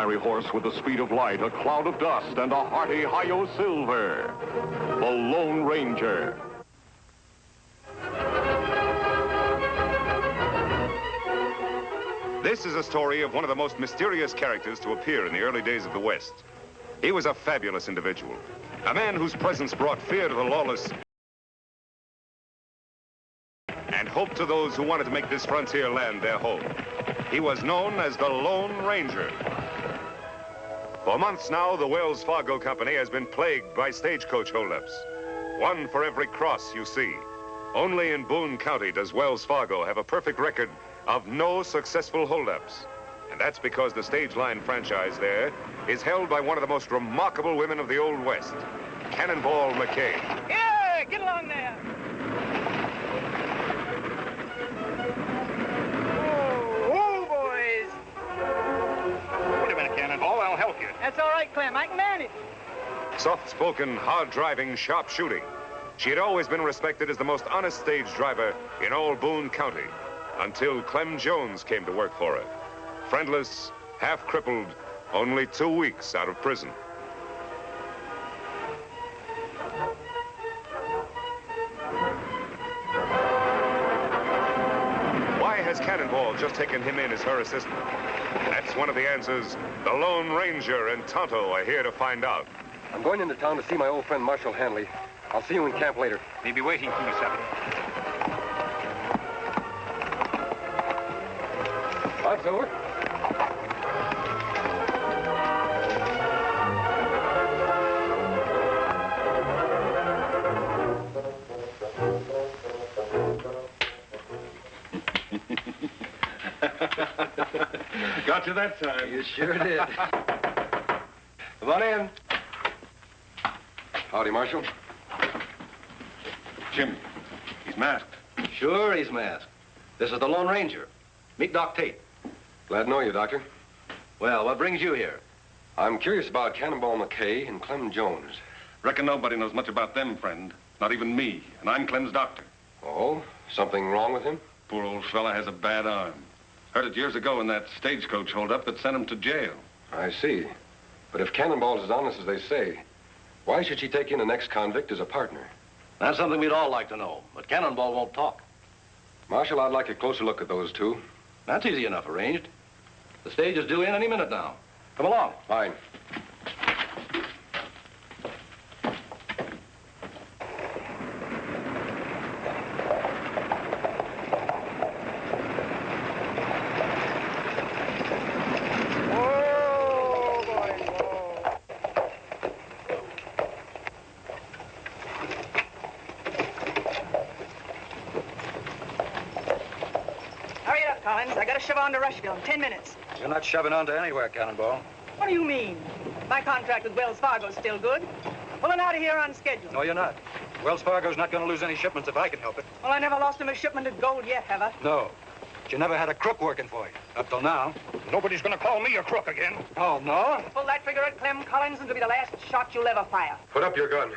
ordinary horse with the speed of light, a cloud of dust, and a hearty hi-yo silver. The Lone Ranger. This is a story of one of the most mysterious characters to appear in the early days of the West. He was a fabulous individual, a man whose presence brought fear to the lawless and hope to those who wanted to make this frontier land their home. He was known as the Lone Ranger. For months now, the Wells Fargo Company has been plagued by stagecoach holdups. One for every cross you see. Only in Boone County does Wells Fargo have a perfect record of no successful holdups. And that's because the stage line franchise there is held by one of the most remarkable women of the Old West, Cannonball McKay. Yeah, get along there. Oh, boys. Wait a minute, Cannonball. I'll help you. That's all right, Clem. I can manage. Soft-spoken, hard-driving, sharp shooting. She had always been respected as the most honest stage driver in all Boone County, until Clem Jones came to work for her. Friendless, half-crippled, only 2 weeks out of prison. Why has Cannonball just taken him in as her assistant? That's one of the answers the Lone Ranger and Tonto are here to find out. I'm going into town to see my old friend Marshal Hanley. I'll see you in camp later. We'll be waiting for you, Seven. Bye, Silver. Got you that time. You sure did. Come on in. Howdy, Marshal. Jim, he's masked. Sure, he's masked. This is the Lone Ranger. Meet Doc Tate. Glad to know you, Doctor. Well, what brings you here? I'm curious about Cannonball McKay and Clem Jones. Reckon nobody knows much about them, friend. Not even me. And I'm Clem's doctor. Oh, something wrong with him? Poor old fella has a bad arm. Heard it years ago in that stagecoach holdup that sent him to jail. I see. But if Cannonball's as honest as they say, why should she take in an ex-convict as a partner? That's something we'd all like to know, but Cannonball won't talk. Marshal, I'd like a closer look at those two. That's easy enough arranged. The stage is due in any minute now. Come along. Fine. I gotta shove on to Rushville in 10 minutes. You're not shoving on to anywhere, Cannonball. What do you mean? My contract with Wells Fargo's still good. Pulling out of here on schedule. No, you're not. Wells Fargo's not going to lose any shipments if I can help it. Well, I never lost him a shipment of gold yet, have I? No. But you never had a crook working for you. Up till now. Nobody's gonna call me a crook again. Oh, no? Pull that trigger at Clem Collins and it'll be the last shot you'll ever fire. Put up your gun.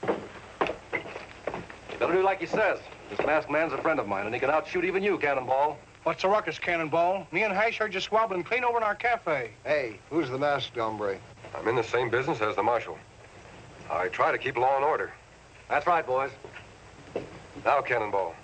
You better do like he says. This masked man's a friend of mine, and he can outshoot even you, Cannonball. What's the ruckus, Cannonball? Me and Hash are just squabbling clean over in our cafe. Hey, who's the masked hombre? I'm in the same business as the Marshal. I try to keep law and order. That's right, boys. Now, Cannonball,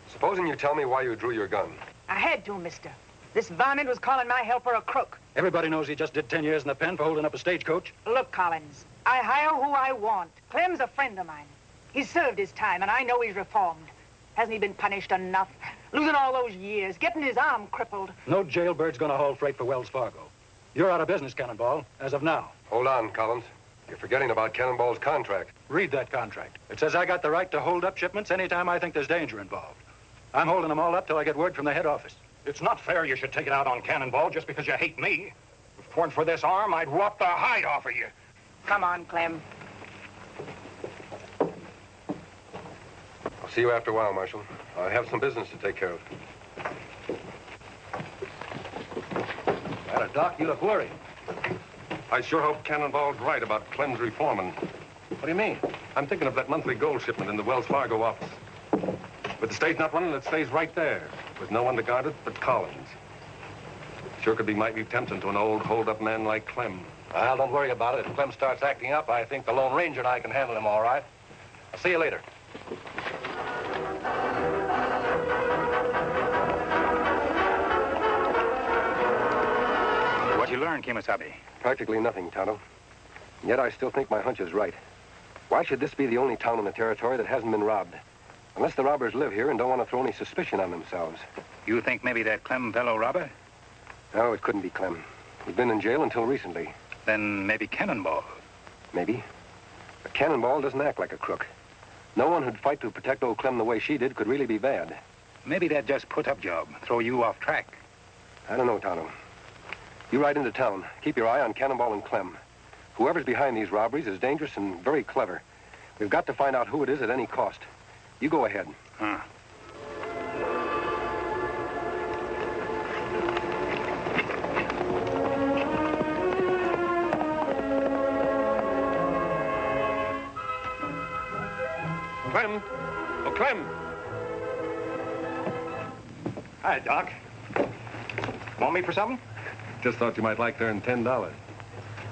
supposing you tell me why you drew your gun. I had to, mister. This varmint was calling my helper a crook. Everybody knows he just did 10 years in the pen for holding up a stagecoach. Look, Collins, I hire who I want. Clem's a friend of mine. He's served his time, and I know he's reformed. Hasn't he been punished enough? Losing all those years, getting his arm crippled. No jailbird's gonna haul freight for Wells Fargo. You're out of business, Cannonball, as of now. Hold on, Collins. You're forgetting about Cannonball's contract. Read that contract. It says I got the right to hold up shipments anytime I think there's danger involved. I'm holding them all up till I get word from the head office. It's not fair you should take it out on Cannonball just because you hate me. If it weren't for this arm, I'd rot the hide off of you. Come on, Clem. I'll see you after a while, Marshal. I have some business to take care of. Doc, you look worried. I sure hope Cannonball's right about Clem's reforming. What do you mean? I'm thinking of that monthly gold shipment in the Wells Fargo office. With the stage not running, it stays right there, with no one to guard it but Collins. Sure could be mighty tempting to an old hold-up man like Clem. Well, don't worry about it. If Clem starts acting up, I think the Lone Ranger and I can handle him all right. I'll see you later. What you learn, Kimasabi? Practically nothing, Tonto. Yet I still think my hunch is right. Why should this be the only town in the territory that hasn't been robbed? Unless the robbers live here and don't want to throw any suspicion on themselves. You think maybe that Clem fellow robber? No, it couldn't be Clem. He'd been in jail until recently. Then maybe Cannonball. Maybe. But Cannonball doesn't act like a crook. No one who'd fight to protect old Clem the way she did could really be bad. Maybe that just put-up job, throw you off track. I don't know, Tonto. You ride into town. Keep your eye on Cannonball and Clem. Whoever's behind these robberies is dangerous and very clever. We've got to find out who it is at any cost. You go ahead. Huh. Clem! Oh, Clem! Hi, Doc. Want me for something? Just thought you might like to earn $10.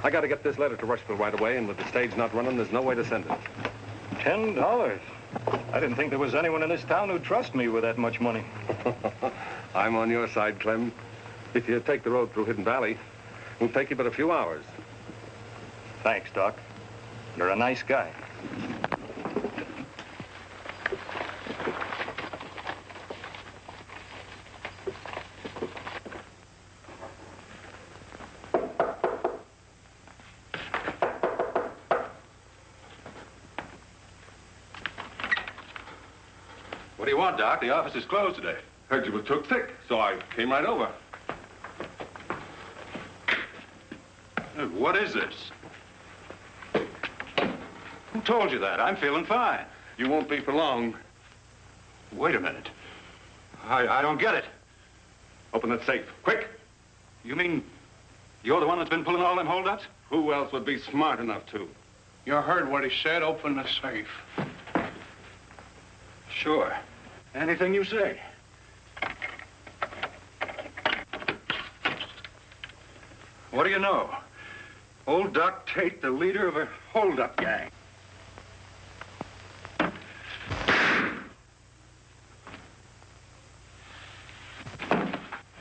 I got to get this letter to Rushville right away, and with the stage not running, there's no way to send it. $10? I didn't think there was anyone in this town who'd trust me with that much money. I'm on your side, Clem. If you take the road through Hidden Valley, it'll take you but a few hours. Thanks, Doc. You're a nice guy. What do you want, Doc? The office is closed today. Heard you were took sick, so I came right over. What is this? Who told you that? I'm feeling fine. You won't be for long. Wait a minute. I don't get it. Open that safe, quick. You mean you're the one that's been pulling all them holdups? Who else would be smart enough to? You heard what he said. Open the safe. Sure. Anything you say. What do you know? Old Doc Tate, the leader of a hold-up gang.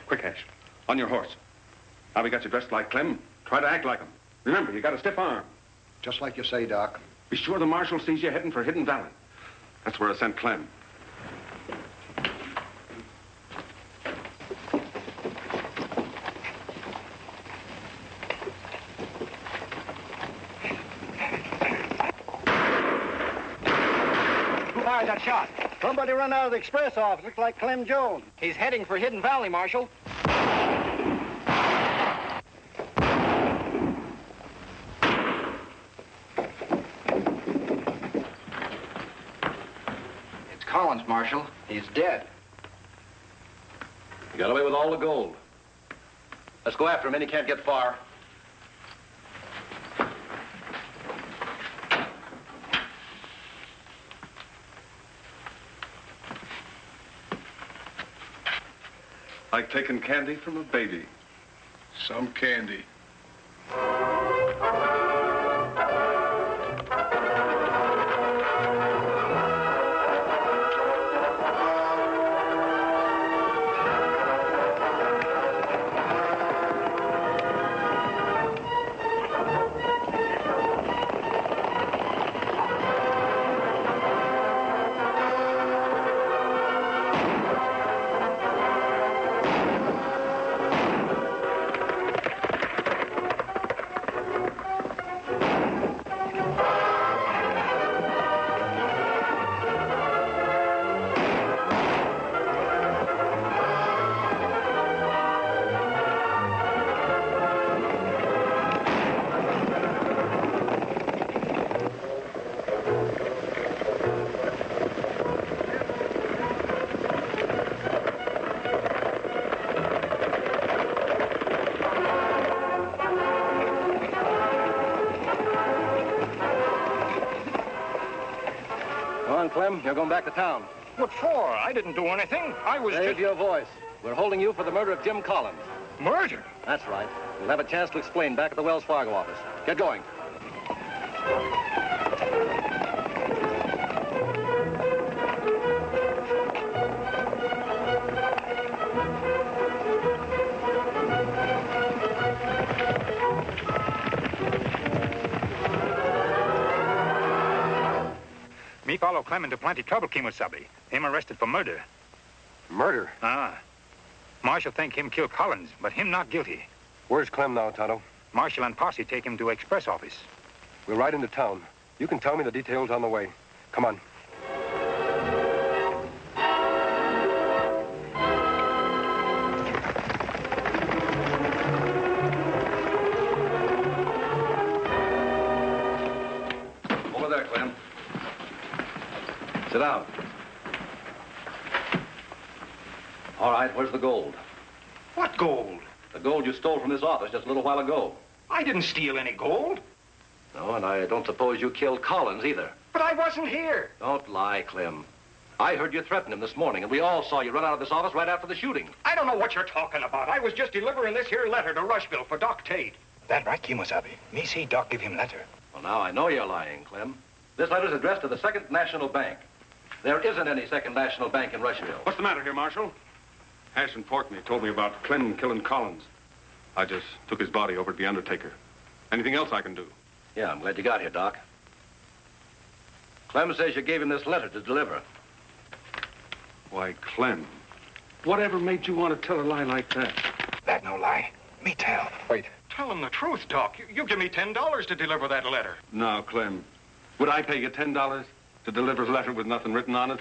Quick, Ash. On your horse. Now we got you dressed like Clem. Try to act like him. Remember, you got a stiff arm. Just like you say, Doc. Be sure the marshal sees you heading for Hidden Valley. That's where I sent Clem. Who fired that shot? Somebody run out of the express office. Looks like Clem Jones. He's heading for Hidden Valley, Marshal. It's Collins, Marshal. He's dead. He got away with all the gold. Let's go after him, and he can't get far. Like taking candy from a baby. Some candy. Clem, you're going back to town. What for? I didn't do anything. I was Save just... your voice. We're holding you for the murder of Jim Collins. Murder? That's right. We'll have a chance to explain back at the Wells Fargo office. Get going. Me follow Clem into plenty trouble, Kimosabe. Him arrested for murder. Murder? Ah. Marshal think him kill Collins, but him not guilty. Where's Clem now, Tonto? Marshal and posse take him to express office. We'll ride into town. You can tell me the details on the way. Come on. Over there, Clem. Sit down. All right, where's the gold? What gold? The gold you stole from this office just a little while ago. I didn't steal any gold. No, and I don't suppose you killed Collins either. But I wasn't here. Don't lie, Clem. I heard you threaten him this morning, and we all saw you run out of this office right after the shooting. I don't know what you're talking about. I was just delivering this here letter to Rushville for Doc Tate. That right, Kimosabe? Me see Doc give him letter. Well, now I know you're lying, Clem. This letter's addressed to the Second National Bank. There isn't any Second National Bank in Rushville. What's the matter here, Marshal? Hash and Portney told me about Clem killing Collins. I just took his body over to the undertaker. Anything else I can do? Yeah, I'm glad you got here, Doc. Clem says you gave him this letter to deliver. Why, Clem, whatever made you want to tell a lie like that? That no lie. Me tell. Wait. Tell him the truth, Doc. You give me $10 to deliver that letter. Now, Clem, would I pay you $10 to deliver a letter with nothing written on it?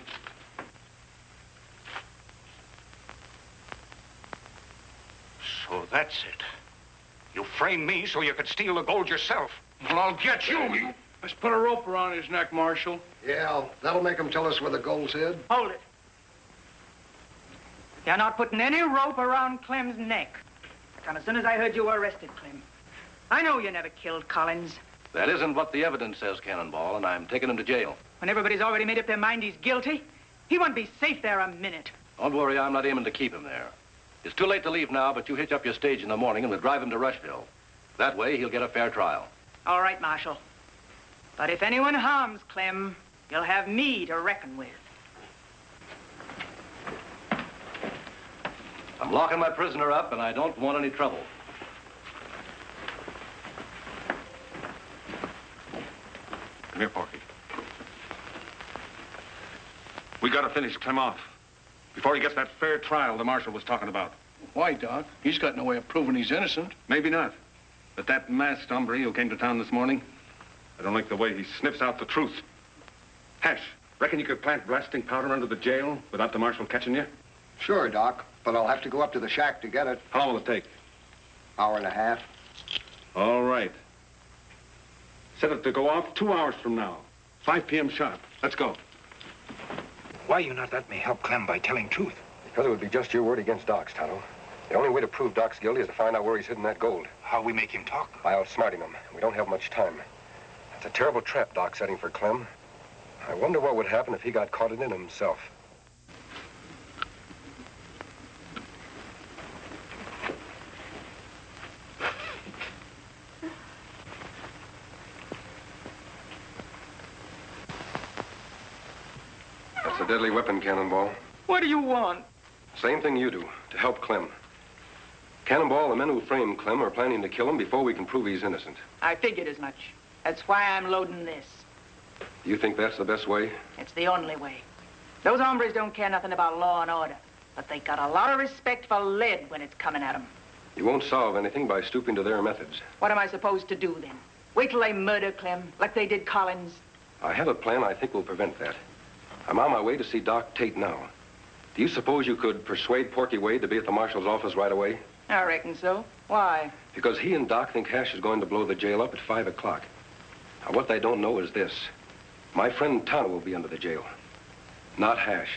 So that's it. You framed me so you could steal the gold yourself. Well, I'll get you. Let's put a rope around his neck, Marshal. Yeah, that'll make him tell us where the gold's hid. Hold it. You're not putting any rope around Clem's neck. And as soon as I heard you were arrested, Clem, I know you never killed Collins. That isn't what the evidence says, Cannonball, and I'm taking him to jail. When everybody's already made up their mind he's guilty, he won't be safe there a minute. Don't worry, I'm not aiming to keep him there. It's too late to leave now, but you hitch up your stage in the morning and we'll drive him to Rushville. That way, he'll get a fair trial. All right, Marshal. But if anyone harms Clem, you'll have me to reckon with. I'm locking my prisoner up, and I don't want any trouble. Come here, Porky. We gotta finish Clem off before he gets that fair trial the marshal was talking about. Why, Doc? He's got no way of proving he's innocent. Maybe not. But that masked hombre who came to town this morning, I don't like the way he sniffs out the truth. Hash, reckon you could plant blasting powder under the jail without the marshal catching you? Sure, Doc, but I'll have to go up to the shack to get it. How long will it take? Hour and a half. All right. Set it to go off 2 hours from now. 5 p.m. sharp. Let's go. Why you not let me help Clem by telling truth? Because it would be just your word against Doc's, Tonto. The only way to prove Doc's guilty is to find out where he's hidden that gold. How we make him talk? By outsmarting him. We don't have much time. That's a terrible trap Doc's setting for Clem. I wonder what would happen if he got caught in it himself. That's a deadly weapon, Cannonball. What do you want? Same thing you do, to help Clem. Cannonball, the men who framed Clem are planning to kill him before we can prove he's innocent. I figured as much. That's why I'm loading this. Do you think that's the best way? It's the only way. Those hombres don't care nothing about law and order, but they got a lot of respect for lead when it's coming at them. You won't solve anything by stooping to their methods. What am I supposed to do then? Wait till they murder Clem, like they did Collins? I have a plan I think will prevent that. I'm on my way to see Doc Tate now. Do you suppose you could persuade Porky Wade to be at the marshal's office right away? I reckon so. Why? Because he and Doc think Hash is going to blow the jail up at 5 o'clock. Now, what they don't know is this. My friend Tonto will be under the jail, not Hash.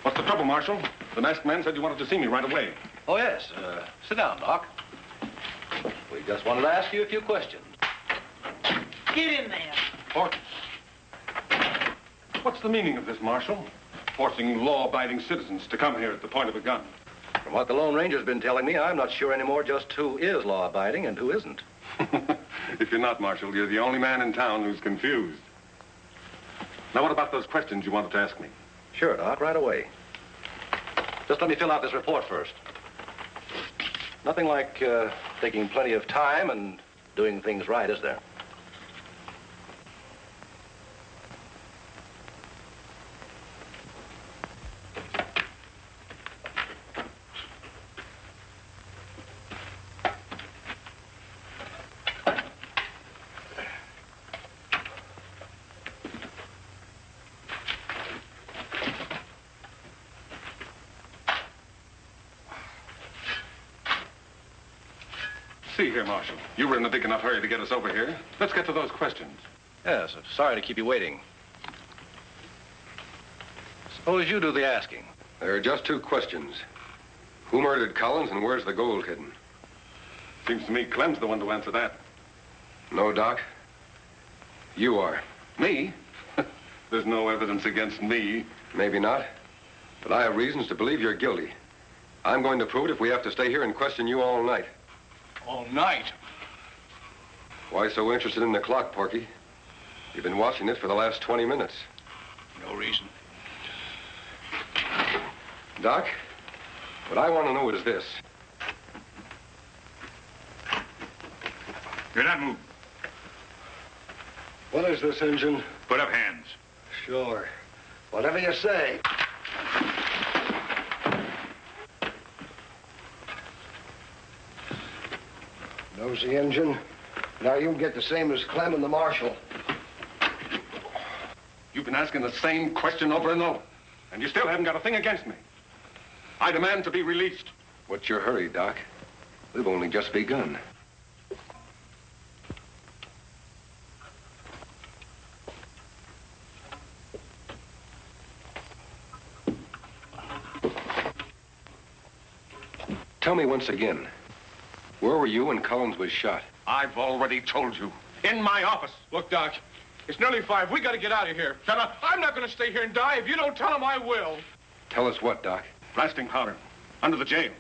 What's the trouble, Marshal? The masked man said you wanted to see me right away. Oh, yes. Sit down, Doc. We just wanted to ask you a few questions. Get in there. Porky. What's the meaning of this, Marshal? Forcing law-abiding citizens to come here at the point of a gun. From From what the Lone Ranger's been telling me, I'm not sure anymore just who is law-abiding and who isn't. If you're not, Marshal, you're the only man in town who's confused. Now, what about those questions you wanted to ask me? Sure, Doc, right away. Just let me fill out this report first. Nothing like taking plenty of time and doing things right, is there? See here, Marshal. You were in a big enough hurry to get us over here. Let's get to those questions. Yes, sorry to keep you waiting. Suppose you do the asking. There are just two questions. Who murdered Collins and where's the gold hidden? Seems to me Clem's the one to answer that. No, Doc. You are. Me? There's no evidence against me. Maybe not. But I have reasons to believe you're guilty. I'm going to prove it if we have to stay here and question you all night. All night? Why so interested in the clock, Porky? You've been watching it for the last 20 minutes. No reason. Doc, what I want to know is this. You're not moving. What is this, Injun? Put up hands. Sure. Whatever you say. Nosy Injun. Now you get the same as Clem and the Marshal. You've been asking the same question over and over, and you still haven't got a thing against me. I demand to be released. What's your hurry, Doc? We've only just begun. Tell me once again, where were you when Collins was shot? I've already told you. In my office. Look, Doc, it's nearly 5. We got to get out of here. Shut up. I'm not going to stay here and die. If you don't tell him, I will. Tell us what, Doc? Blasting powder. Under the jail.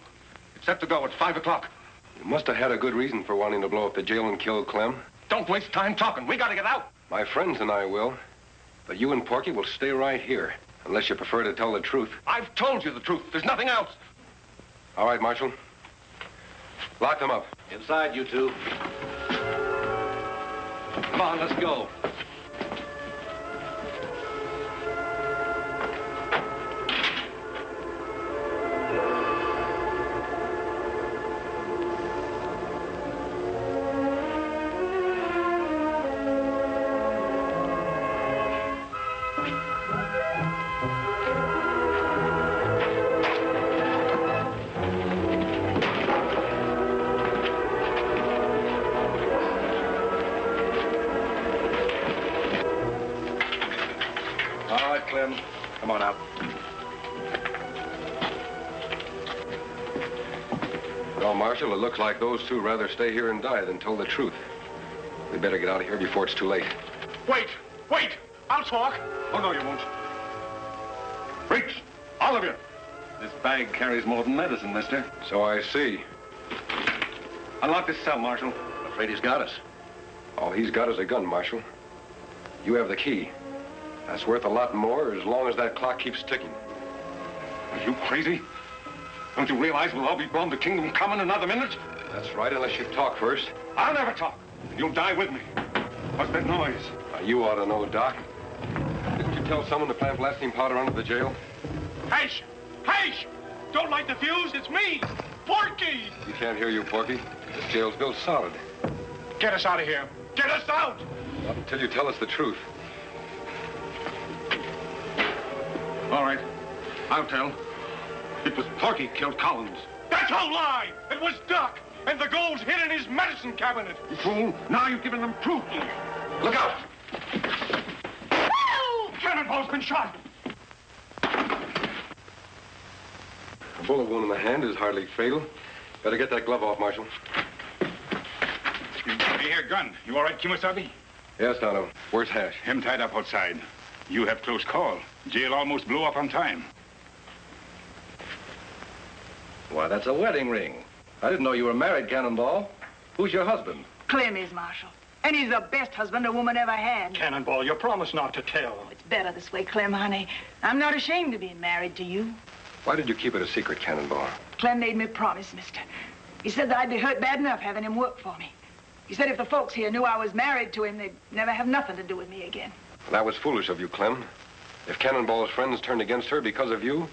It's set to go at 5 o'clock. You must have had a good reason for wanting to blow up the jail and kill Clem. Don't waste time talking. We got to get out. My friends and I will. But you and Porky will stay right here, unless you prefer to tell the truth. I've told you the truth. There's nothing else. All right, Marshal. Lock them up. Inside, you two. Come on, let's go. Clem, come on out. Well, Marshal, it looks like those two rather stay here and die than tell the truth. We better get out of here before it's too late. Wait! Wait! I'll talk. Oh, no, you won't. Freaks! All of you! This bag carries more than medicine, mister. So I see. Unlock this cell, Marshal. I'm afraid he's got us. All he's got is a gun, Marshal. You have the key. That's worth a lot more as long as that clock keeps ticking. Are you crazy? Don't you realize we'll all be blown to kingdom come in another minute? That's right, unless you talk first. I'll never talk. You'll die with me. What's that noise? You ought to know, Doc. Didn't you tell someone to plant blasting powder under the jail? Hash! Hash! Don't light the fuse. It's me, Porky! You can't hear you, Porky. This jail's built solid. Get us out of here. Get us out! Not until you tell us the truth. All right. I'll tell. It was Porky killed Collins. That's a lie! It was Duck, and the gold's hid in his medicine cabinet. You fool. Now you've given them proof. Look out! Cannonball's been shot. A bullet wound in the hand is hardly fatal. Better get that glove off, Marshal. You got me here, gun. You all right, Kimasabi? Yes, Dono. Where's Hash? Him tied up outside. You have close call. Jail almost blew up on time. Why, that's a wedding ring. I didn't know you were married, Cannonball. Who's your husband? Clem is, Marshal. And he's the best husband a woman ever had. Cannonball, you promised not to tell. It's better this way, Clem, honey. I'm not ashamed of being married to you. Why did you keep it a secret, Cannonball? Clem made me a promise, mister. He said that I'd be hurt bad enough having him work for me. He said if the folks here knew I was married to him, they'd never have nothing to do with me again. That was foolish of you, Clem. If Cannonball's friends turned against her because of you,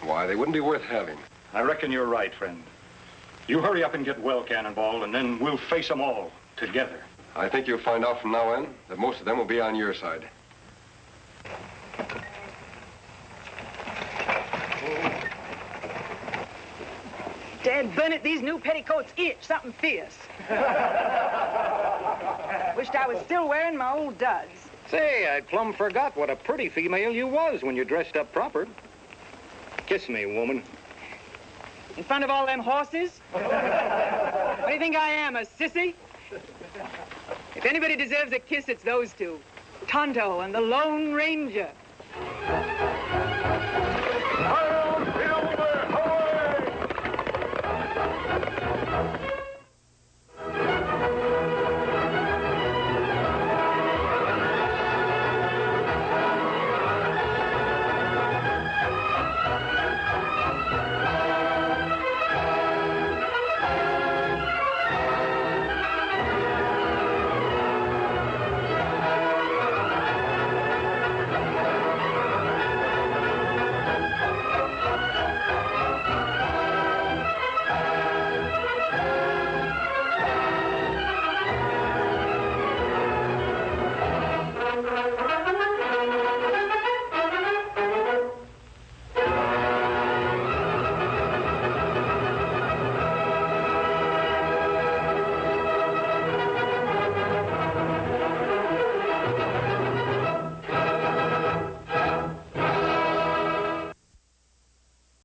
why, they wouldn't be worth having. I reckon you're right, friend. You hurry up and get well, Cannonball, and then we'll face them all together. I think you'll find out from now on that most of them will be on your side. Dad burn it, these new petticoats itch something fierce. Wished I was still wearing my old duds. Say, I plumb forgot what a pretty female you was when you dressed up proper. Kiss me, woman. In front of all them horses? What do you think I am, a sissy? If anybody deserves a kiss, it's those two. Tonto and the Lone Ranger.